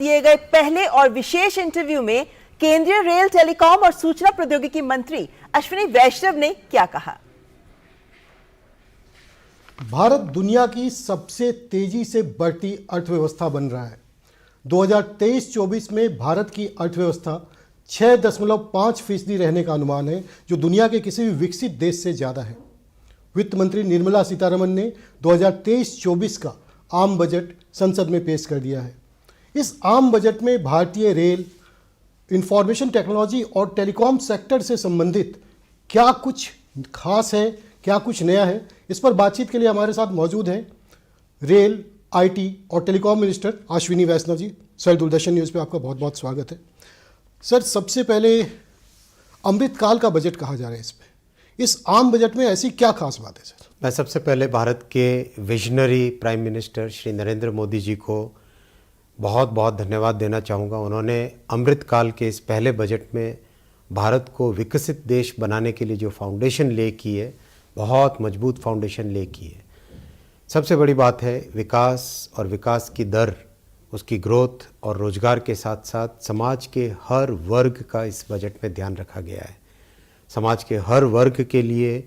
दिए गए पहले और विशेष इंटरव्यू में केंद्रीय रेल, टेलीकॉम और सूचना प्रौद्योगिकी मंत्री अश्विनी वैष्णव ने क्या कहा? भारत दुनिया की सबसे तेजी से बढ़ती अर्थव्यवस्था बन रहा है। 2023-24 में भारत की अर्थव्यवस्था 6.5% रहने का अनुमान है, जो दुनिया के किसी भी विकसित देश से ज़्यादा है। वित्त मंत्री निर्मला सीतारमण ने 2023-24 का आम बजट संसद में पेश कर दिया है। इस आम बजट में भारतीय रेल, इंफॉर्मेशन टेक्नोलॉजी और टेलीकॉम सेक्टर से संबंधित क्या कुछ खास है, क्या कुछ नया है, इस पर बातचीत के लिए हमारे साथ मौजूद हैं रेल, आईटी और टेलीकॉम मिनिस्टर अश्विनी वैष्णव जी। सर, दूरदर्शन न्यूज़ पे आपका बहुत बहुत स्वागत है। सर, सबसे पहले अमृतकाल का बजट कहा जा रहा है, इसमें इस आम बजट में ऐसी क्या खास बात है सर? मैं सबसे पहले भारत के visionary prime minister Shri Narendra Modi ji को बहुत बहुत धन्यवाद देना चाहूँगा। उन्होंने अमृतकाल के इस पहले बजट में भारत को विकसित देश बनाने के लिए जो फाउंडेशन ले की है, बहुत मजबूत फाउंडेशन ले की है। सबसे बड़ी बात है विकास, और विकास की दर, उसकी ग्रोथ और रोजगार के साथ साथ समाज के हर वर्ग का इस बजट में ध्यान रखा गया है। समाज के हर वर्ग के लिए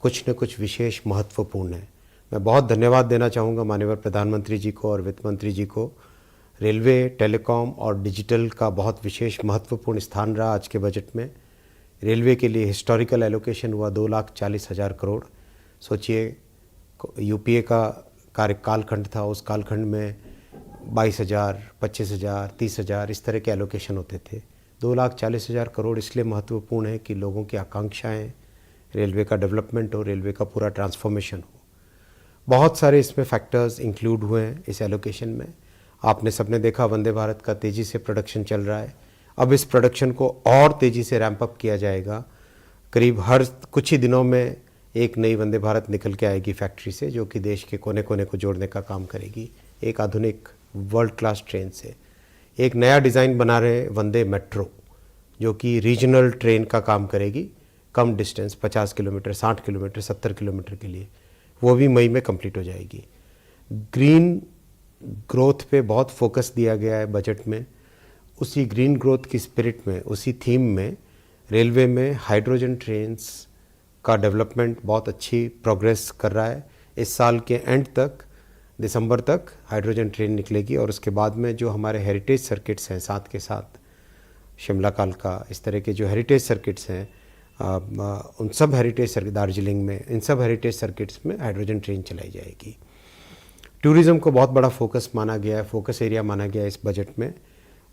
कुछ न कुछ विशेष महत्वपूर्ण है। मैं बहुत धन्यवाद देना चाहूँगा माननीय प्रधानमंत्री जी को और वित्त मंत्री जी को। रेलवे, टेलीकॉम और डिजिटल का बहुत विशेष महत्वपूर्ण स्थान रहा आज के बजट में। रेलवे के लिए हिस्टोरिकल एलोकेशन हुआ 2,40,000 करोड़। सोचिए, यूपीए का कार्यकालखंड था, उस कालखंड में 22,000, 25,000, 30,000 इस तरह के एलोकेशन होते थे। 2,40,000 करोड़ इसलिए महत्वपूर्ण है कि लोगों की आकांक्षाएं, रेलवे का डेवलपमेंट हो, रेलवे का पूरा ट्रांसफॉर्मेशन हो। बहुत सारे इसमें फैक्टर्स इंक्लूड हुए हैं इस एलोकेशन में। आपने सबने देखा वंदे भारत का तेज़ी से प्रोडक्शन चल रहा है। अब इस प्रोडक्शन को और तेज़ी से रैंप अप किया जाएगा। करीब हर कुछ ही दिनों में एक नई वंदे भारत निकल के आएगी फैक्ट्री से, जो कि देश के कोने कोने को जोड़ने का काम करेगी एक आधुनिक वर्ल्ड क्लास ट्रेन से। एक नया डिज़ाइन बना रहे वंदे मेट्रो, जो कि रीजनल ट्रेन का काम करेगी, कम डिस्टेंस 50 किलोमीटर, 60 किलोमीटर, 70 किलोमीटर के लिए। वो भी मई में कंप्लीट हो जाएगी। ग्रीन ग्रोथ पे बहुत फोकस दिया गया है बजट में। उसी ग्रीन ग्रोथ की स्पिरिट में, उसी थीम में रेलवे में हाइड्रोजन ट्रेन्स का डेवलपमेंट बहुत अच्छी प्रोग्रेस कर रहा है। इस साल के एंड तक, दिसंबर तक हाइड्रोजन ट्रेन निकलेगी, और उसके बाद में जो हमारे हेरिटेज सर्किट्स हैं, साथ के साथ शिमला कालका, इस तरह के जो हेरिटेज सर्किट्स हैं, उन सब हेरिटेज सर्किट, दार्जिलिंग में, इन सब हेरिटेज सर्किट्स में हाइड्रोजन ट्रेन चलाई जाएगी। टूरिज़्म को बहुत बड़ा फोकस माना गया है, फोकस एरिया माना गया है इस बजट में।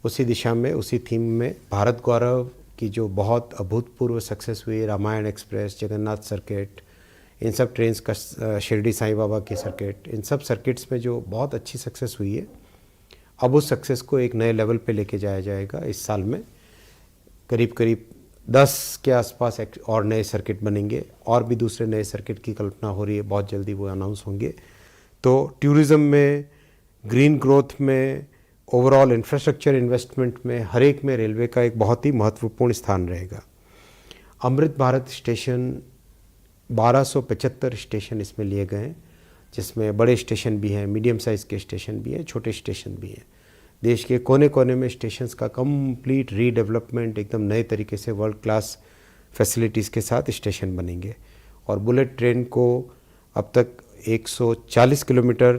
उसी दिशा में, उसी थीम में भारत गौरव की जो बहुत अभूतपूर्व सक्सेस हुई, रामायण एक्सप्रेस, जगन्नाथ सर्किट, इन सब ट्रेन्स का, शिरडी साईं बाबा की सर्किट, इन सब सर्किट्स में जो बहुत अच्छी सक्सेस हुई है, अब उस सक्सेस को एक नए लेवल पे लेके जाया जाएगा। इस साल में करीब करीब 10 के आसपास और नए सर्किट बनेंगे, और भी दूसरे नए सर्किट की कल्पना हो रही है, बहुत जल्दी वो अनाउंस होंगे। तो टूरिज़्म में, ग्रीन ग्रोथ में, ओवरऑल इंफ्रास्ट्रक्चर इन्वेस्टमेंट में, हर एक में रेलवे का एक बहुत ही महत्वपूर्ण स्थान रहेगा। अमृत भारत स्टेशन, 1275 स्टेशन इसमें लिए गए हैं, जिसमें बड़े स्टेशन भी हैं, मीडियम साइज़ के स्टेशन भी हैं, छोटे स्टेशन भी हैं। देश के कोने कोने में स्टेशंस का कंप्लीट रीडेवलपमेंट, एकदम नए तरीके से वर्ल्ड क्लास फैसिलिटीज़ के साथ स्टेशन बनेंगे। और बुलेट ट्रेन को अब तक 140 किलोमीटर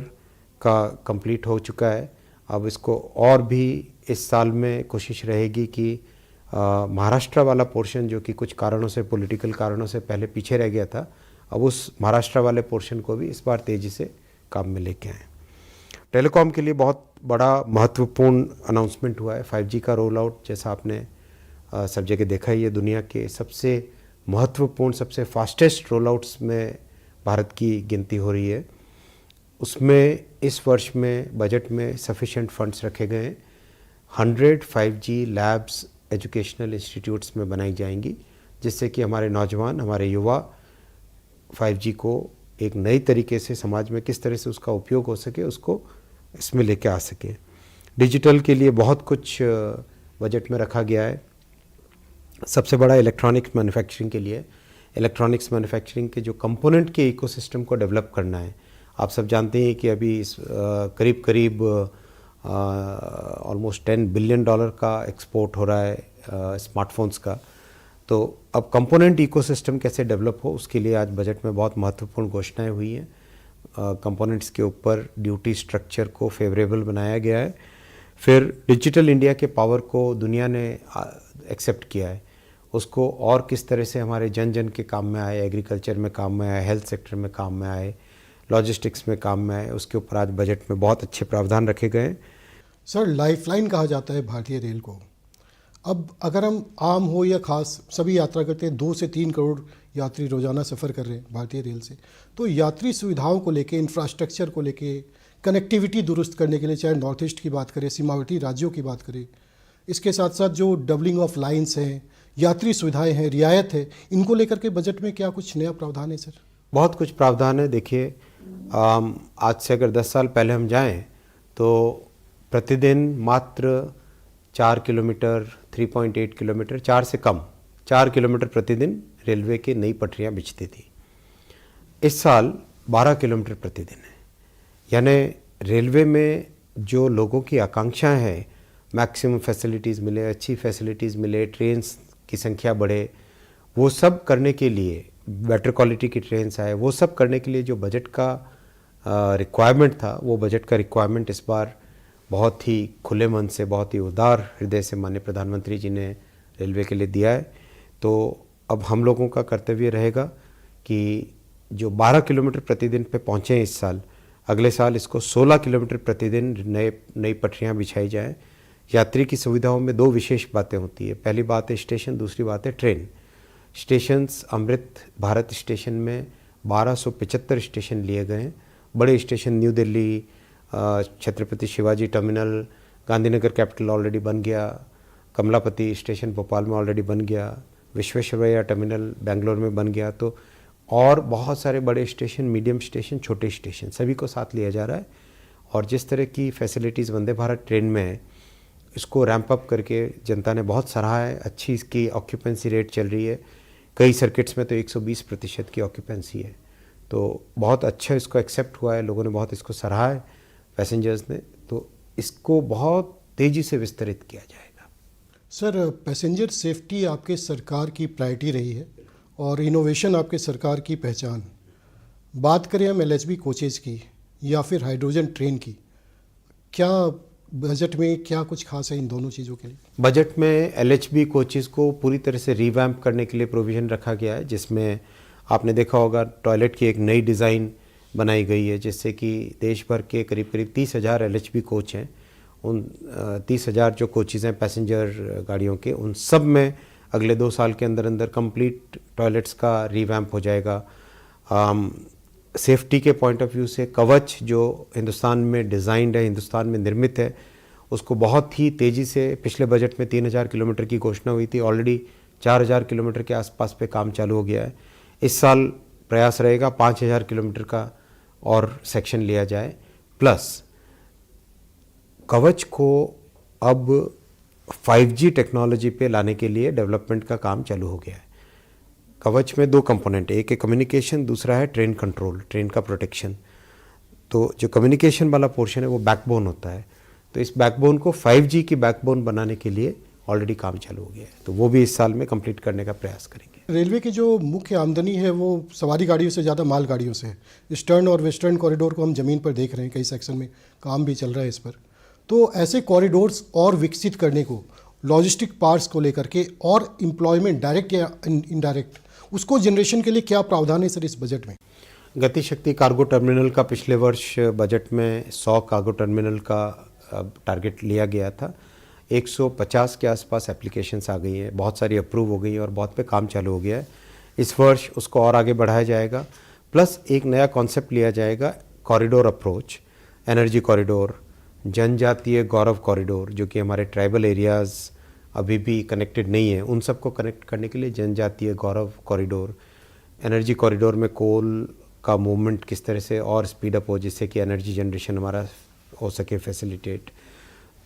का कंप्लीट हो चुका है। अब इसको और भी इस साल में कोशिश रहेगी कि महाराष्ट्र वाला पोर्शन, जो कि कुछ कारणों से, पॉलिटिकल कारणों से पहले पीछे रह गया था, अब उस महाराष्ट्र वाले पोर्शन को भी इस बार तेज़ी से काम में लेके आए। टेलीकॉम के लिए बहुत बड़ा महत्वपूर्ण अनाउंसमेंट हुआ है 5G का रोल आउट। जैसा आपने सब जगह देखा ही है, दुनिया के सबसे महत्वपूर्ण, सबसे फास्टेस्ट रोल आउट्स में भारत की गिनती हो रही है। उसमें इस वर्ष में बजट में सफिशिएंट फंड्स रखे गए हैं। 100 5G लैब्स एजुकेशनल इंस्टीट्यूट्स में बनाई जाएंगी, जिससे कि हमारे नौजवान, हमारे युवा 5G को एक नई तरीके से समाज में किस तरह से उसका उपयोग हो सके, उसको इसमें लेके आ सके। डिजिटल के लिए बहुत कुछ बजट में रखा गया है। सबसे बड़ा इलेक्ट्रॉनिक्स मैन्युफैक्चरिंग के लिए, इलेक्ट्रॉनिक्स मैन्युफैक्चरिंग के जो कंपोनेंट के इकोसिस्टम को डेवलप करना है। आप सब जानते हैं कि अभी करीब करीब ऑलमोस्ट $10 बिलियन का एक्सपोर्ट हो रहा है स्मार्टफोन्स का। तो अब कंपोनेंट इकोसिस्टम कैसे डेवलप हो, उसके लिए आज बजट में बहुत महत्वपूर्ण घोषणाएं हुई हैं। कंपोनेंट्स के ऊपर ड्यूटी स्ट्रक्चर को फेवरेबल बनाया गया है। फिर डिजिटल इंडिया के पावर को दुनिया ने एक्सेप्ट किया है, उसको और किस तरह से हमारे जन जन के काम में आए, एग्रीकल्चर में काम में आए, हेल्थ सेक्टर में काम में आए, लॉजिस्टिक्स में काम में आए, उसके ऊपर आज बजट में बहुत अच्छे प्रावधान रखे गए हैं। सर, लाइफलाइन कहा जाता है भारतीय रेल को। अब अगर हम आम हो या खास सभी यात्रा करते हैं, 2 से 3 करोड़ यात्री रोजाना सफ़र कर रहे हैं भारतीय रेल से, तो यात्री सुविधाओं को लेके, इंफ्रास्ट्रक्चर को लेके, कनेक्टिविटी दुरुस्त करने के लिए, चाहे नॉर्थ ईस्ट की बात करें, सीमावर्ती राज्यों की बात करें, इसके साथ साथ जो डबलिंग ऑफ लाइन्स हैं, यात्री सुविधाएं हैं, रियायत है, इनको लेकर के बजट में क्या कुछ नया प्रावधान है सर? बहुत कुछ प्रावधान है। देखिए, आज से अगर 10 साल पहले हम जाएं तो प्रतिदिन मात्र 4 किलोमीटर, 3.8 किलोमीटर, 4 से कम 4 किलोमीटर प्रतिदिन रेलवे की नई पटरियां बिछती थी। इस साल 12 किलोमीटर प्रतिदिन है। यानी रेलवे में जो लोगों की आकांक्षाएं हैं, मैक्सिमम फैसिलिटीज़ मिले, अच्छी फैसिलिटीज़ मिले, ट्रेन्स की संख्या बढ़े, वो सब करने के लिए, बेटर क्वालिटी की ट्रेन्स आए, वो सब करने के लिए जो बजट का रिक्वायरमेंट था, वो बजट का रिक्वायरमेंट इस बार बहुत ही खुले मन से, बहुत ही उदार हृदय से माननीय प्रधानमंत्री जी ने रेलवे के लिए दिया है। तो अब हम लोगों का कर्तव्य रहेगा कि जो 12 किलोमीटर प्रतिदिन पे पहुँचे हैं इस साल, अगले साल इसको 16 किलोमीटर प्रतिदिन नई पटरियाँ बिछाई जाएँ। यात्री की सुविधाओं में 2 विशेष बातें होती है। पहली बात है स्टेशन, दूसरी बात है train. Stations, Amrit Bharat station में 1275 स्टेशन लिए गए हैं। बड़े station new Delhi, Chhatrapati Shivaji terminal, Gandhinagar capital already बन गया, कमलापति स्टेशन भोपाल में ऑलरेडी बन गया, विश्वेश्वरैया टर्मिनल बेंगलोर में बन गया। तो और बहुत सारे बड़े स्टेशन, मीडियम स्टेशन, छोटे स्टेशन, सभी को साथ लिया जा रहा है। और जिस तरह की फैसिलिटीज़ वंदे भारत ट्रेन में है, इसको रैंप अप करके जनता ने बहुत सराहा है। अच्छी इसकी ऑक्यूपेंसी रेट चल रही है, कई सर्किट्स में तो 120% की ऑक्यूपेंसी है। तो बहुत अच्छा इसको एक्सेप्ट हुआ है, लोगों ने बहुत इसको सराहा है, पैसेंजर्स ने। तो इसको बहुत तेज़ी से विस्तरित किया जाएगा। सर, पैसेंजर सेफ्टी आपके सरकार की प्रायोरिटी रही है और इनोवेशन आपके सरकार की पहचान। बात करें हम एलएचबी कोचेज़ की या फिर हाइड्रोजन ट्रेन की, क्या बजट में क्या कुछ खास है इन दोनों चीज़ों के लिए? बजट में एलएचबी कोचेज़ को पूरी तरह से रिवैम्प करने के लिए प्रोविज़न रखा गया है, जिसमें आपने देखा होगा टॉयलेट की एक नई डिज़ाइन बनाई गई है, जिससे कि देश भर के करीब करीब 30,000 एलएचबी कोच हैं। उन 30,000 जो कोचेज़ हैं पैसेंजर गाड़ियों के, उन सब में अगले 2 साल के अंदर अंदर कंप्लीट टॉयलेट्स का रिवैम्प हो जाएगा। सेफ्टी के पॉइंट ऑफ व्यू से कवच जो हिंदुस्तान में डिज़ाइंड है, हिंदुस्तान में निर्मित है, उसको बहुत ही तेज़ी से, पिछले बजट में 3,000 किलोमीटर की घोषणा हुई थी, ऑलरेडी 4,000 किलोमीटर के आसपास पे काम चालू हो गया है। इस साल प्रयास रहेगा 5,000 किलोमीटर का और सेक्शन लिया जाए। प्लस कवच को अब 5G टेक्नोलॉजी पे लाने के लिए डेवलपमेंट का काम चालू हो गया है। कवच में 2 कंपोनेंट है, एक है कम्युनिकेशन, दूसरा है ट्रेन कंट्रोल, ट्रेन का प्रोटेक्शन। तो जो कम्युनिकेशन वाला पोर्शन है वो बैकबोन होता है, तो इस बैकबोन को 5G की बैकबोन बनाने के लिए ऑलरेडी काम चालू हो गया है, तो वो भी इस साल में कंप्लीट करने का प्रयास करेंगे। रेलवे की जो मुख्य आमदनी है वो सवारी गाड़ियों से ज़्यादा माल गाड़ियों से है। ईस्टर्न और वेस्टर्न कॉरिडोर को हम ज़मीन पर देख रहे हैं, कई सेक्शन में काम भी चल रहा है इस पर। तो ऐसे कॉरिडोर्स और विकसित करने को, लॉजिस्टिक पार्ट्स को लेकर के, और एम्प्लॉयमेंट डायरेक्ट या इनडायरेक्ट, उसको जनरेशन के लिए क्या प्रावधान है सर इस बजट में? गति शक्ति कार्गो टर्मिनल का पिछले वर्ष बजट में 100 कार्गो टर्मिनल का टारगेट लिया गया था। 150 के आसपास एप्लीकेशंस आ गई हैं, बहुत सारी अप्रूव हो गई हैं और बहुत पे काम चालू हो गया है। इस वर्ष उसको और आगे बढ़ाया जाएगा। प्लस एक नया कॉन्सेप्ट लिया जाएगा, कॉरिडोर अप्रोच, एनर्जी कॉरिडोर, जनजातीय गौरव कॉरिडोर, जो कि हमारे ट्राइबल एरियाज़ अभी भी कनेक्टेड नहीं है, उन सबको कनेक्ट करने के लिए जनजातीय गौरव कॉरिडोर। एनर्जी कॉरिडोर में कोल का मूवमेंट किस तरह से और स्पीड अप हो, जिससे कि एनर्जी जनरेशन हमारा हो सके फैसिलिटेट।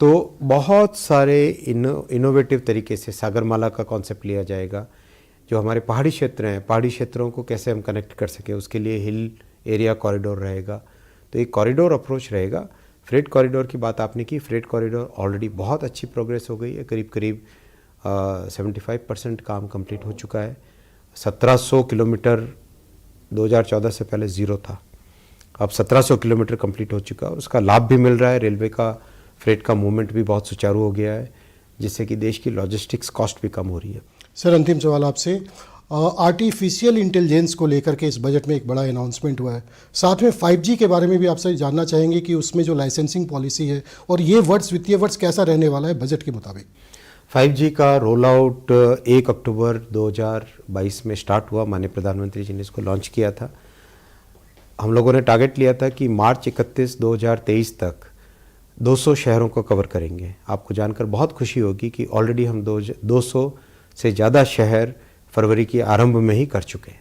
तो बहुत सारे इनोवेटिव तरीके से सागरमाला का कॉन्सेप्ट लिया जाएगा। जो हमारे पहाड़ी क्षेत्र हैं, पहाड़ी क्षेत्रों को कैसे हम कनेक्ट कर सकें, उसके लिए हिल एरिया कॉरिडोर रहेगा। तो एक कॉरिडोर अप्रोच रहेगा फ्रेट कॉरिडोर की बात आपने की, फ्रेट कॉरिडोर ऑलरेडी बहुत अच्छी प्रोग्रेस हो गई है, करीब करीब 75% काम कंप्लीट हो चुका है। 1700 किलोमीटर 2014 से पहले ज़ीरो था, अब 1700 किलोमीटर कंप्लीट हो चुका है और उसका लाभ भी मिल रहा है। रेलवे का फ्रेट का मूवमेंट भी बहुत सुचारू हो गया है, जिससे कि देश की लॉजिस्टिक्स कॉस्ट भी कम हो रही है। सर, अंतिम सवाल आपसे, आर्टिफिशियल इंटेलिजेंस को लेकर के इस बजट में एक बड़ा अनाउंसमेंट हुआ है, साथ में 5G के बारे में भी आपसे जानना चाहेंगे कि उसमें जो लाइसेंसिंग पॉलिसी है और ये वर्ड्स, वित्तीय वर्ष कैसा रहने वाला है बजट के मुताबिक। 5G का रोल आउट 1 अक्टूबर 2022 में स्टार्ट हुआ, माननीय प्रधानमंत्री जी ने इसको लॉन्च किया था। हम लोगों ने टारगेट लिया था कि मार्च 31, 2023 तक 200 शहरों को कवर करेंगे। आपको जानकर बहुत खुशी होगी कि ऑलरेडी हम 200 से ज़्यादा शहर फरवरी के आरंभ में ही कर चुके हैं।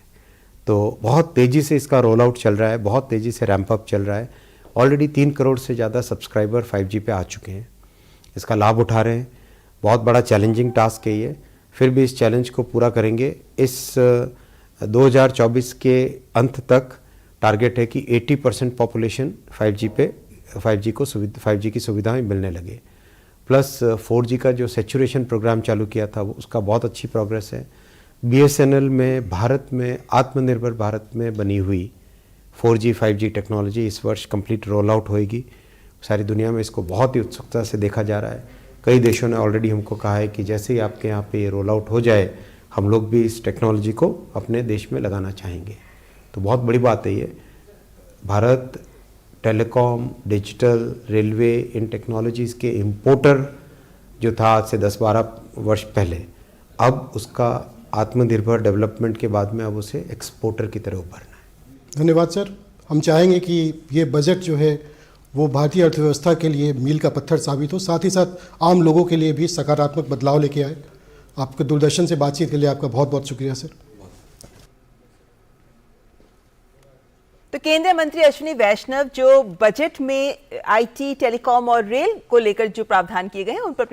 तो बहुत तेज़ी से इसका रोल आउट चल रहा है, बहुत तेज़ी से रैंप अप चल रहा है। ऑलरेडी 3 करोड़ से ज़्यादा सब्सक्राइबर 5G पे आ चुके हैं, इसका लाभ उठा रहे हैं। बहुत बड़ा चैलेंजिंग टास्क है ये, फिर भी इस चैलेंज को पूरा करेंगे। इस 2024 के अंत तक टारगेट है कि 80% पॉपुलेशन 5G की सुविधाएं मिलने लगे। प्लस 4G का जो सैचुरेशन प्रोग्राम चालू किया था वो उसका बहुत अच्छी प्रोग्रेस है। BSNL में भारत में आत्मनिर्भर भारत में बनी हुई 4G 5G टेक्नोलॉजी इस वर्ष कंप्लीट रोल आउट होएगी। सारी दुनिया में इसको बहुत ही उत्सुकता से देखा जा रहा है। कई देशों ने ऑलरेडी हमको कहा है कि जैसे ही आपके यहाँ पे ये रोल आउट हो जाए, हम लोग भी इस टेक्नोलॉजी को अपने देश में लगाना चाहेंगे। तो बहुत बड़ी बात है ये। भारत टेलीकॉम, डिजिटल, रेलवे, इन टेक्नोलॉजीज़ के इम्पोर्टर जो था आज से 10-12 वर्ष पहले, अब उसका आत्मनिर्भर डेवलपमेंट के बाद में अब उसे एक्सपोर्टर की तरह उभरना है। धन्यवाद सर। हम चाहेंगे कि ये बजट जो है वो भारतीय अर्थव्यवस्था के लिए मील का पत्थर साबित हो, साथ ही साथ आम लोगों के लिए भी सकारात्मक बदलाव लेके आए। आपके दूरदर्शन से बातचीत के लिए आपका बहुत बहुत शुक्रिया सर। तो केंद्रीय मंत्री अश्विनी वैष्णव जो बजट में IT, टेलीकॉम और रेल को लेकर जो प्रावधान किए गए हैं उन पर